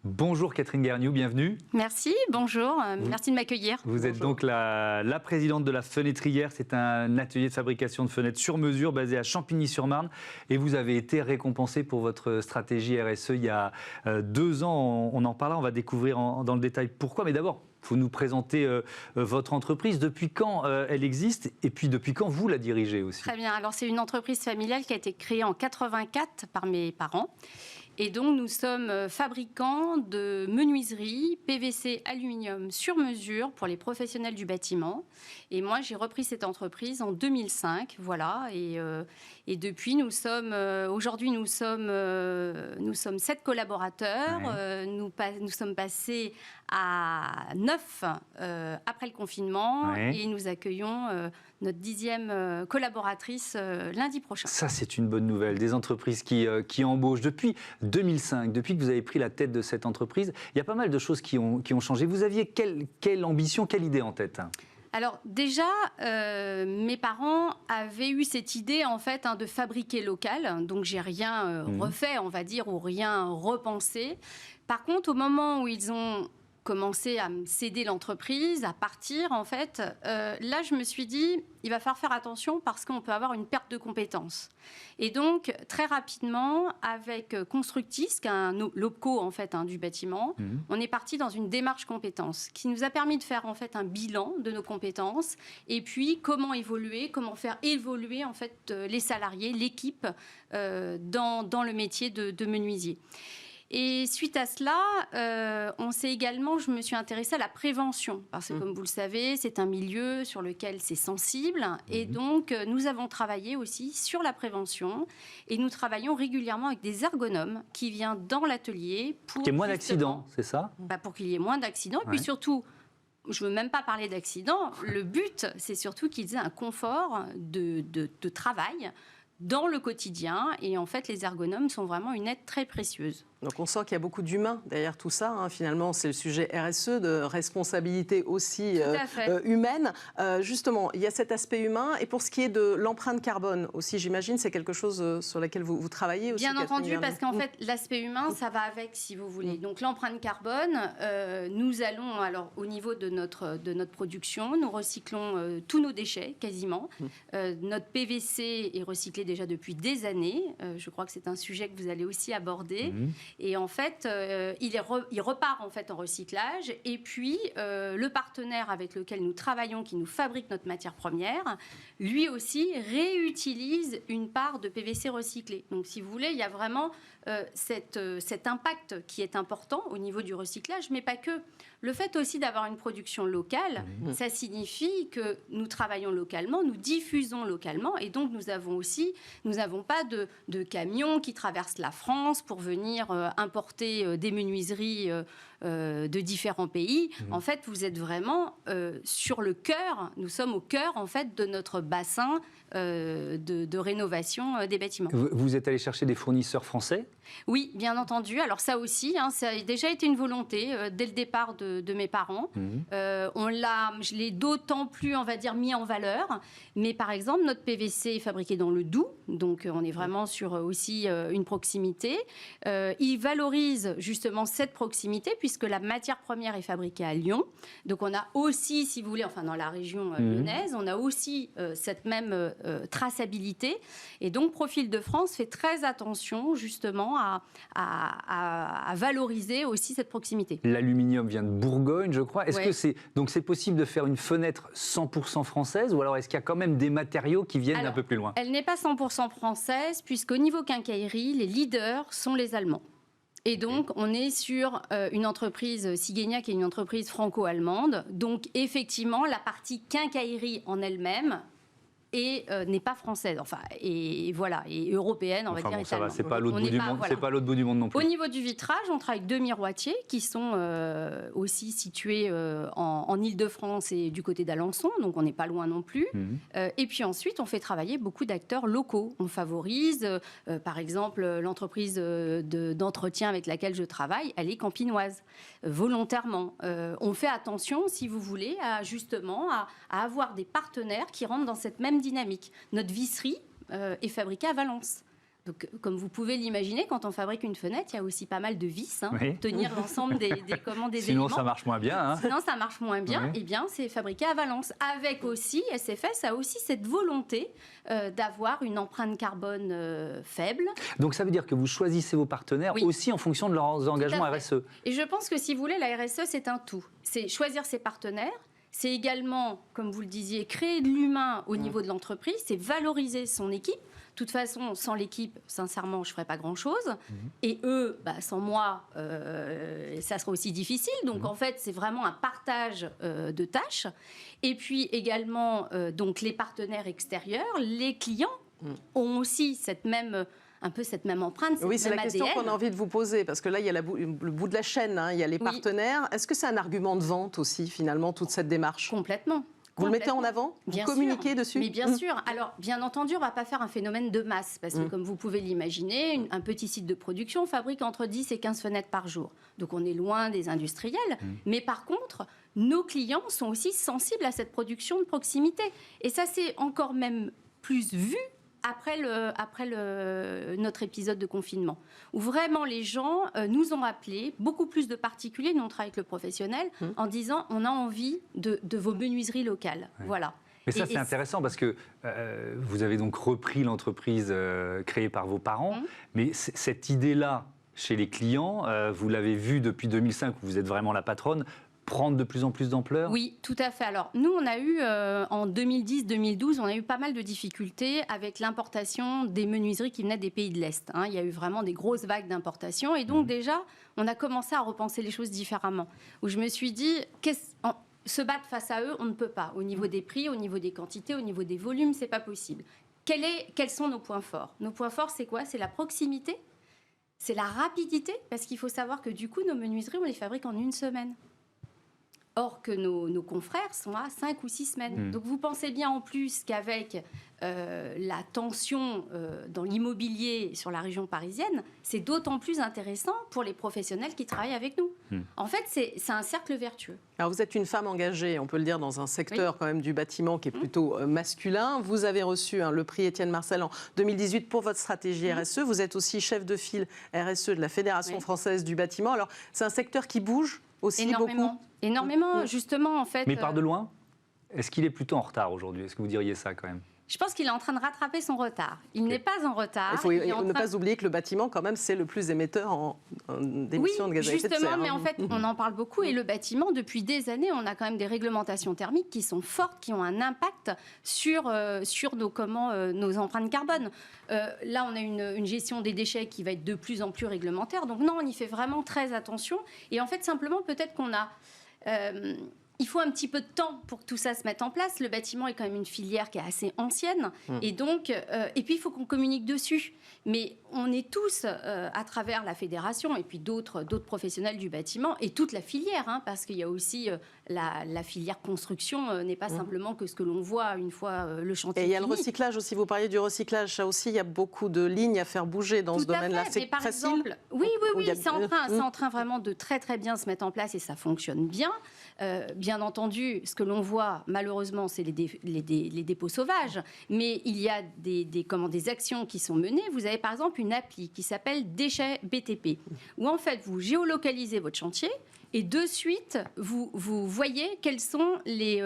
Bonjour Catherine Garniou, bienvenue. Merci, bonjour, merci de m'accueillir. Vous êtes donc la présidente de la Fenêtrière. C'est un atelier de fabrication de fenêtres sur mesure basé à Champigny-sur-Marne. Et vous avez été récompensée pour votre stratégie RSE il y a 2 ans. On en parlera, on va découvrir dans le détail pourquoi. Mais d'abord, il faut nous présenter votre entreprise. Depuis quand elle existe et puis depuis quand vous la dirigez aussi? Très bien, alors c'est une entreprise familiale qui a été créée en 84 par mes parents. Et donc, nous sommes fabricants de menuiserie, PVC, aluminium sur mesure pour les professionnels du bâtiment. Et moi, j'ai repris cette entreprise en 2005, voilà. Et depuis, aujourd'hui, nous sommes 7 collaborateurs. Ouais. Nous sommes passés à 9 après le confinement. Ouais. Et nous accueillons notre 10e collaboratrice lundi prochain. Ça, c'est une bonne nouvelle. Des entreprises qui embauchent depuis 2005, depuis que vous avez pris la tête de cette entreprise. Il y a pas mal de choses qui ont changé. Vous aviez quelle ambition, quelle idée en tête? Alors déjà, mes parents avaient eu cette idée en fait de fabriquer local. Donc j'ai rien refait, on va dire, ou rien repensé. Par contre, au moment où ils ont commencé à me céder l'entreprise, à partir en fait, là je me suis dit, il va falloir faire attention parce qu'on peut avoir une perte de compétences. Et donc très rapidement, avec Constructis, qui est un locaux en fait du bâtiment, on est parti dans une démarche compétences qui nous a permis de faire en fait un bilan de nos compétences et puis comment évoluer, comment faire évoluer en fait les salariés, l'équipe dans le métier de menuisier. Et suite à cela, je me suis intéressée à la prévention. Parce que, comme vous le savez, c'est un milieu sur lequel c'est sensible. Et donc, nous avons travaillé aussi sur la prévention. Et nous travaillons régulièrement avec des ergonomes qui viennent dans l'atelier pour... Qu'il y ait moins d'accidents, c'est ça? Pour qu'il y ait moins d'accidents. Et puis surtout... Je ne veux même pas parler d'accidents. Le but, c'est surtout qu'ils aient un confort de travail dans le quotidien. Et en fait, les ergonomes sont vraiment une aide très précieuse. Donc on sent qu'il y a beaucoup d'humain derrière tout ça. Finalement, c'est le sujet RSE, de responsabilité aussi humaine. Justement, il y a cet aspect humain. Et pour ce qui est de l'empreinte carbone aussi, j'imagine, c'est quelque chose sur laquelle vous travaillez aussi. Bien entendu, parce qu'en fait, l'aspect humain, ça va avec, si vous voulez. Donc l'empreinte carbone, nous allons, alors au niveau de notre production, nous recyclons tous nos déchets, quasiment. Notre PVC est recyclé déjà depuis des années. Je crois que c'est un sujet que vous allez aussi aborder. Et en fait, il repart en fait en recyclage. Et puis, le partenaire avec lequel nous travaillons, qui nous fabrique notre matière première, lui aussi réutilise une part de PVC recyclé. Donc, si vous voulez, il y a vraiment cet impact qui est important au niveau du recyclage, mais pas que. Le fait aussi d'avoir une production locale, ça signifie que nous travaillons localement, nous diffusons localement, et donc nous n'avons pas de camions qui traversent la France pour venir importer des menuiseries de différents pays. En fait, vous êtes vraiment sur le cœur, nous sommes au cœur en fait de notre bassin de rénovation des bâtiments. Vous êtes allé chercher des fournisseurs français? Oui, bien entendu. Alors ça aussi, ça a déjà été une volonté dès le départ de mes parents. Je l'ai d'autant plus, on va dire, mis en valeur. Mais par exemple, notre PVC est fabriqué dans le Doubs, donc on est vraiment sur aussi une proximité. Il valorise justement cette proximité puisque la matière première est fabriquée à Lyon. Donc on a aussi, si vous voulez, enfin dans la région lyonnaise, on a aussi cette même traçabilité. Et donc Profil de France fait très attention justement à valoriser aussi cette proximité. L'aluminium vient de Bourgogne, je crois. Est-ce que c'est possible de faire une fenêtre 100% française ou alors est-ce qu'il y a quand même des matériaux qui viennent un peu plus loin? Elle n'est pas 100% française puisqu'au niveau quincaillerie, les leaders sont les Allemands. Et donc, on est sur une entreprise, Sigenia, qui est une entreprise franco-allemande. Donc, effectivement, la partie quincaillerie en elle-même n'est pas française, et européenne, on va dire. Ça va, c'est pas l'autre bout du monde, c'est pas l'autre bout du monde non plus. Au niveau du vitrage, on travaille avec 2 miroitiers qui sont aussi situés en Île-de-France et du côté d'Alençon, donc on n'est pas loin non plus. Et puis ensuite, on fait travailler beaucoup d'acteurs locaux. On favorise, par exemple, l'entreprise d'entretien avec laquelle je travaille, elle est campinoise, volontairement. On fait attention, si vous voulez, à avoir des partenaires qui rentrent dans cette même dynamique. Notre visserie est fabriquée à Valence. Donc, comme vous pouvez l'imaginer, quand on fabrique une fenêtre, il y a aussi pas mal de vis, Oui. tenir l'ensemble des éléments. Sinon, ça marche moins bien. Hein. Sinon, ça marche moins bien. Oui. Eh bien, c'est fabriqué à Valence. Avec aussi, SFS a aussi cette volonté d'avoir une empreinte carbone faible. Donc, ça veut dire que vous choisissez vos partenaires aussi en fonction de leurs engagements RSE. Et je pense que, si vous voulez, la RSE, c'est un tout. C'est choisir ses partenaires. C'est également, comme vous le disiez, créer de l'humain au niveau de l'entreprise. C'est valoriser son équipe. De toute façon, sans l'équipe, sincèrement, je ne ferais pas grand-chose. Et eux, sans moi, ça sera aussi difficile. Donc, en fait, c'est vraiment un partage de tâches. Et puis, également, donc, les partenaires extérieurs, les clients ont aussi cette même empreinte. Oui, c'est la ADN. question qu'on a envie de vous poser, parce que là, il y a le bout de la chaîne, il y a les partenaires. Est-ce que c'est un argument de vente aussi, finalement, toute cette démarche ? Complètement. Vous le mettez en avant ? Vous communiquez dessus ? Mais bien sûr. Alors, bien entendu, on ne va pas faire un phénomène de masse, parce que, comme vous pouvez l'imaginer, un petit site de production fabrique entre 10 et 15 fenêtres par jour. Donc, on est loin des industriels. Mais par contre, nos clients sont aussi sensibles à cette production de proximité. Et ça, c'est encore même plus vu après notre épisode de confinement, où vraiment les gens nous ont appelés, beaucoup plus de particuliers, nous on travaille avec le professionnel, en disant on a envie de vos menuiseries locales. Oui. Voilà. Mais ça, c'est intéressant parce que vous avez donc repris l'entreprise créée par vos parents, mais cette idée-là, chez les clients, vous l'avez vue depuis 2005, où vous êtes vraiment la patronne, prendre de plus en plus d'ampleur ? Oui, tout à fait. Alors, nous, on a eu, en 2010-2012, on a eu pas mal de difficultés avec l'importation des menuiseries qui venaient des pays de l'Est. Il y a eu vraiment des grosses vagues d'importation. Et donc, déjà, on a commencé à repenser les choses différemment. Où je me suis dit, se battre face à eux, on ne peut pas. Au niveau des prix, au niveau des quantités, au niveau des volumes, c'est pas possible. Quels sont nos points forts ? Nos points forts, c'est quoi ? C'est la proximité, c'est la rapidité, parce qu'il faut savoir que, du coup, nos menuiseries, on les fabrique en 1 semaine. Or que nos confrères sont à 5 ou 6 semaines. Donc vous pensez bien en plus qu'avec la tension dans l'immobilier sur la région parisienne, c'est d'autant plus intéressant pour les professionnels qui travaillent avec nous. En fait, c'est un cercle vertueux. Alors vous êtes une femme engagée, on peut le dire, dans un secteur quand même du bâtiment qui est plutôt masculin. Vous avez reçu le prix Étienne Marcel en 2018 pour votre stratégie RSE. Vous êtes aussi chef de file RSE de la Fédération française du bâtiment. Alors c'est un secteur qui bouge aussi beaucoup. Énormément, justement, en fait. Mais part de loin ? Est-ce qu'il est plutôt en retard aujourd'hui ? Est-ce que vous diriez ça quand même ? Je pense qu'il est en train de rattraper son retard. Il n'est pas en retard. Il faut ne pas oublier que le bâtiment, quand même, c'est le plus émetteur d'émissions de gaz à effet de serre. Oui, justement, mais en fait, on en parle beaucoup. Et le bâtiment, depuis des années, on a quand même des réglementations thermiques qui sont fortes, qui ont un impact sur nos empreintes carbone. Là, on a une gestion des déchets qui va être de plus en plus réglementaire. Donc non, on y fait vraiment très attention. Et en fait, simplement, peut-être qu'on a... il faut un petit peu de temps pour que tout ça se mette en place. Le bâtiment est quand même une filière qui est assez ancienne. Et donc, et puis, il faut qu'on communique dessus. Mais on est tous, à travers la fédération et puis d'autres professionnels du bâtiment et toute la filière, parce qu'il y a aussi la filière construction, n'est pas simplement que ce que l'on voit une fois le chantier fini. Et il y a fini. le recyclage aussi. Vous parliez du recyclage. Ça aussi, il y a beaucoup de lignes à faire bouger dans ce domaine-là. C'est par facile. Exemple, oui, c'est en train vraiment de très très bien se mettre en place et ça fonctionne bien. Bien entendu, ce que l'on voit, malheureusement, c'est les dépôts sauvages. Mais il y a des actions qui sont menées. Vous avez par exemple une appli qui s'appelle Déchets BTP, où en fait, vous géolocalisez votre chantier et de suite, vous voyez quels sont les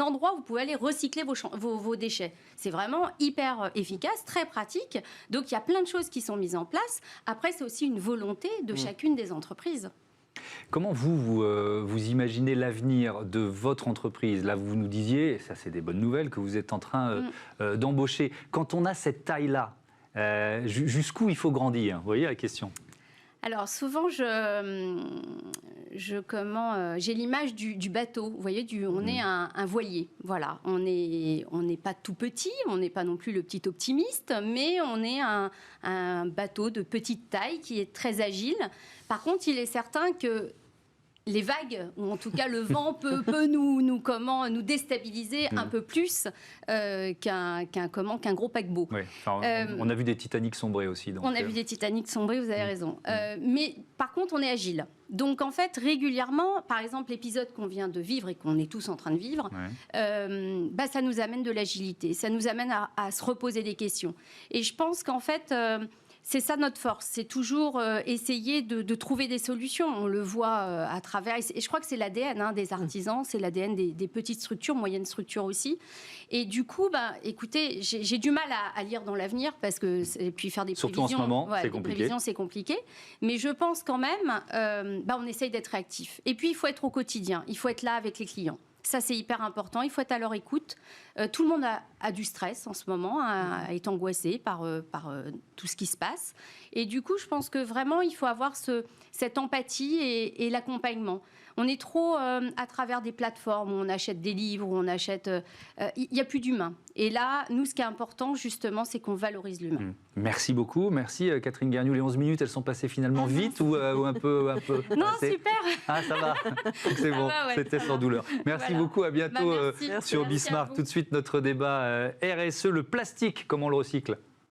endroits où vous pouvez aller recycler vos déchets. C'est vraiment hyper efficace, très pratique. Donc, il y a plein de choses qui sont mises en place. Après, c'est aussi une volonté de chacune des entreprises. Comment vous imaginez l'avenir de votre entreprise ? Là, vous nous disiez, et ça c'est des bonnes nouvelles, que vous êtes en train d'embaucher. Quand on a cette taille-là, jusqu'où il faut grandir ? Vous voyez la question ? Alors souvent, j'ai l'image du bateau. Vous voyez, on est un voilier. Voilà, on n'est pas tout petit, on n'est pas non plus le petit optimiste, mais on est un bateau de petite taille qui est très agile. Par contre, il est certain que les vagues, ou en tout cas le vent peut nous déstabiliser un peu plus qu'un gros paquebot. Oui. Enfin, on a vu des Titanic sombrer aussi. Donc, on a vu des Titanic sombrer, vous avez raison. Mais par contre, on est agile. Donc en fait, régulièrement, par exemple, l'épisode qu'on vient de vivre et qu'on est tous en train de vivre, ça nous amène de l'agilité, ça nous amène à se reposer des questions. Et je pense qu'en fait, c'est ça notre force, c'est toujours essayer de trouver des solutions. On le voit à travers, et je crois que c'est l'ADN des artisans, c'est l'ADN des petites structures, moyennes structures aussi. Et du coup, écoutez, j'ai du mal à lire dans l'avenir parce que et puis faire des surtout prévisions. Surtout en ce moment, c'est compliqué. Prévisions, c'est compliqué. Mais je pense quand même, on essaye d'être réactif. Et puis il faut être au quotidien, il faut être là avec les clients. Ça, c'est hyper important. Il faut être à leur écoute. Tout le monde a du stress en ce moment, est angoissé par tout ce qui se passe. Et du coup, je pense que vraiment, il faut avoir cette empathie et l'accompagnement. On est trop à travers des plateformes où on achète des livres, où on achète... Il n'y a plus d'humain. Et là, nous, ce qui est important, justement, c'est qu'on valorise l'humain. Merci beaucoup. Merci, Catherine Guerniou. Les 11 minutes, elles sont passées finalement vite ou un peu Non, super. Ah, ça va. C'est bon, c'était sans douleur. Merci beaucoup. À bientôt sur Bismarck. Tout de suite, notre débat RSE, le plastique, comment on le recycle.